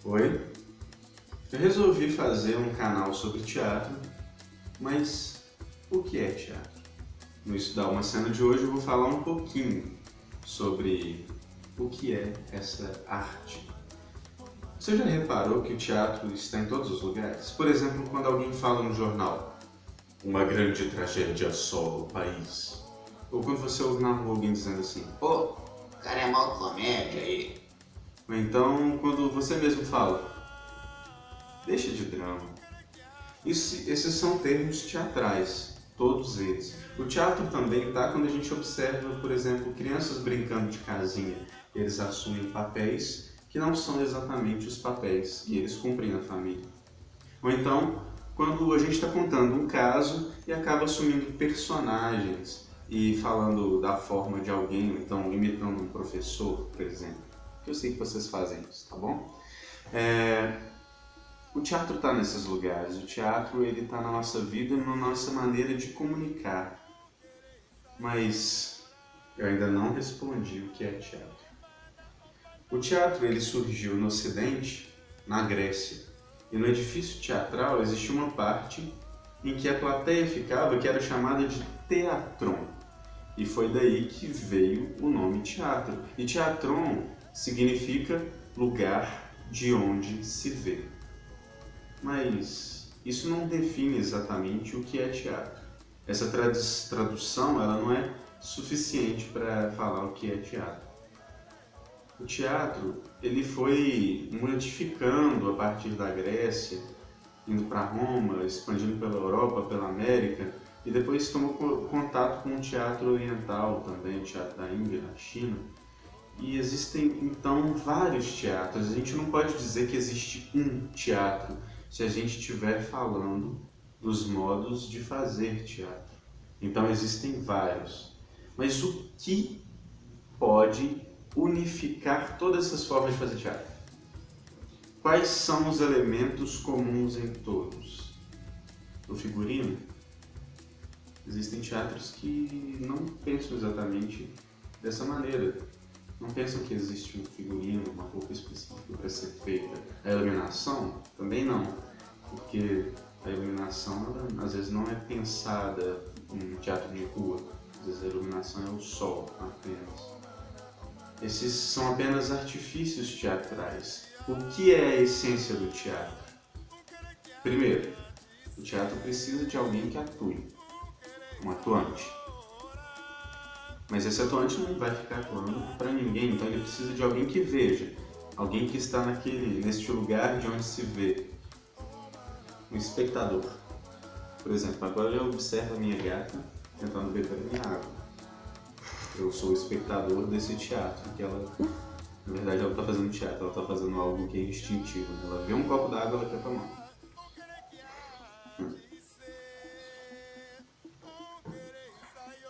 Oi? Eu resolvi fazer um canal sobre teatro, mas o que é teatro? No Estudar uma Cena de hoje eu vou falar um pouquinho sobre o que é essa arte. Você já reparou que o teatro está em todos os lugares? Por exemplo, quando alguém fala no jornal, uma grande tragédia assola o país. Ou quando você ouve na rua alguém dizendo assim, Pô, o cara é mal comédia aí. ou então quando você mesmo fala, deixa de drama. Esses são termos teatrais, todos eles. O teatro também está quando a gente observa, por exemplo, crianças brincando de casinha. Eles assumem papéis que não são exatamente os papéis que eles cumprem na família. Ou então, quando a gente está contando um caso e acaba assumindo personagens e falando da forma de alguém, ou então imitando um professor, por exemplo. Eu sei que vocês fazem isso, tá bom? O teatro está nesses lugares, o teatro está na nossa vida, na nossa maneira de comunicar. Mas eu ainda não respondi o que é teatro. O teatro ele surgiu no Ocidente, na Grécia, e no edifício teatral existia uma parte em que a plateia ficava que era chamada de teatron. E foi daí que veio o nome teatro. E teatron significa lugar de onde se vê. Mas isso não define exatamente o que é teatro. Essa tradução ela não é suficiente para falar o que é teatro. O teatro ele foi modificando a partir da Grécia, indo para Roma, expandindo pela Europa, pela América, e depois tomou contato com o teatro oriental também, o teatro da Índia, da China. E existem então vários teatros. A gente não pode dizer que existe um teatro se a gente estiver falando dos modos de fazer teatro. Então existem vários. Mas o que pode unificar todas essas formas de fazer teatro? Quais são os elementos comuns em todos? O figurino? Existem teatros que não pensam exatamente dessa maneira. Não pensam que existe um figurino, uma roupa específica para ser feita. A iluminação? Também não, porque a iluminação ela, às vezes não é pensada em teatro de rua. Às vezes a iluminação é o sol apenas. Esses são apenas artifícios teatrais. O que é a essência do teatro? Primeiro, o teatro precisa de alguém que atue, um atuante. Mas esse atuante não vai ficar atuando para ninguém, então ele precisa de alguém que veja, alguém que está neste lugar de onde se vê, um espectador. Por exemplo, agora eu observo a minha gata tentando beber minha água. Eu sou o espectador desse teatro, que ela, na verdade, ela está fazendo teatro, ela está fazendo algo que é instintivo. Ela vê um copo d'água, ela quer tomar.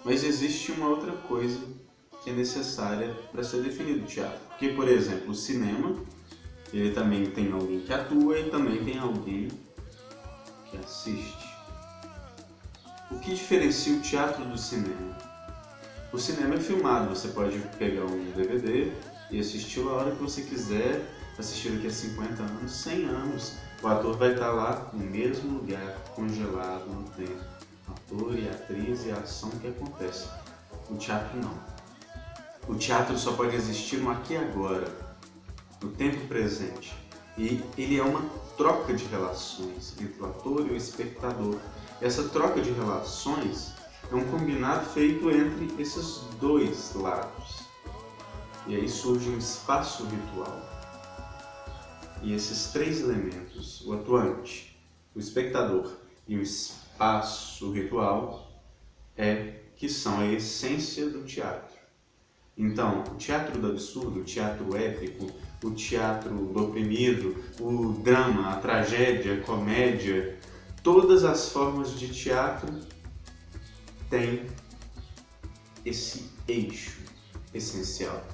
Mas existe uma outra coisa que é necessária para ser definido o teatro. Porque, por exemplo, o cinema, ele também tem alguém que atua e também tem alguém que assiste. O que diferencia o teatro do cinema? O cinema é filmado, você pode pegar um DVD e assistir a hora que você quiser, assistir daqui a 50 anos, 100 anos. O ator vai estar lá no mesmo lugar, congelado no tempo. Ator e atriz e a ação que acontece. O teatro não. O teatro só pode existir no aqui e agora, no tempo presente. E ele é uma troca de relações entre o ator e o espectador. Essa troca de relações é um combinado feito entre esses dois lados. E aí surge um espaço virtual. E esses três elementos, o atuante, o espectador e o espaço ritual, que são a essência do teatro. Então, o teatro do absurdo, o teatro épico, o teatro do oprimido, o drama, a tragédia, a comédia, todas as formas de teatro têm esse eixo essencial.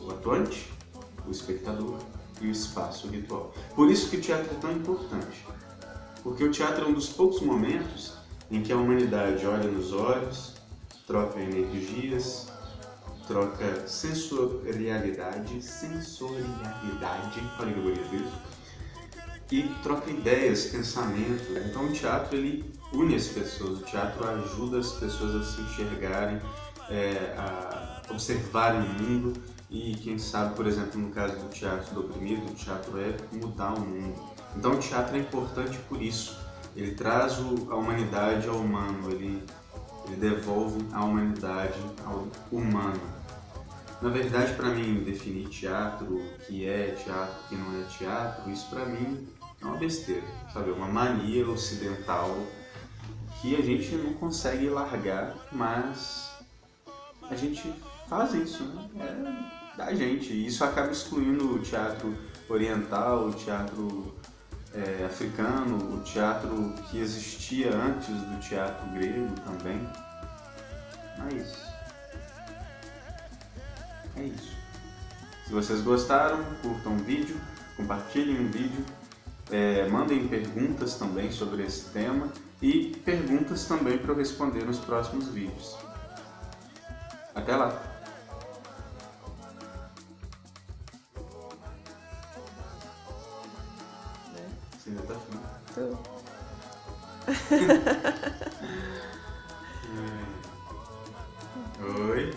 O atuante, o espectador e o espaço ritual. Por isso que o teatro é tão importante. Porque o teatro é um dos poucos momentos em que a humanidade olha nos olhos, troca energias troca sensorialidade, olha que bonito isso, e troca ideias, pensamento. Então o teatro ele une as pessoas, o teatro ajuda as pessoas a se enxergarem, a observarem o mundo e quem sabe, por exemplo, no caso do teatro do oprimido, o teatro é mudar o mundo. Então o teatro é importante por isso, ele traz a humanidade ao humano, ele devolve a humanidade ao humano. Na verdade, para mim, definir teatro, o que é teatro, o que não é teatro, isso para mim é uma besteira, sabe? É uma mania ocidental que a gente não consegue largar, mas a gente faz isso, né? É da gente. E isso acaba excluindo o teatro oriental, o teatro africano, o teatro que existia antes do teatro grego também. Mas é isso. Se vocês gostaram, curtam o vídeo, compartilhem o vídeo, mandem perguntas também sobre esse tema e perguntas também para eu responder nos próximos vídeos. Até lá! Você ainda tá frio? Tô. Oi?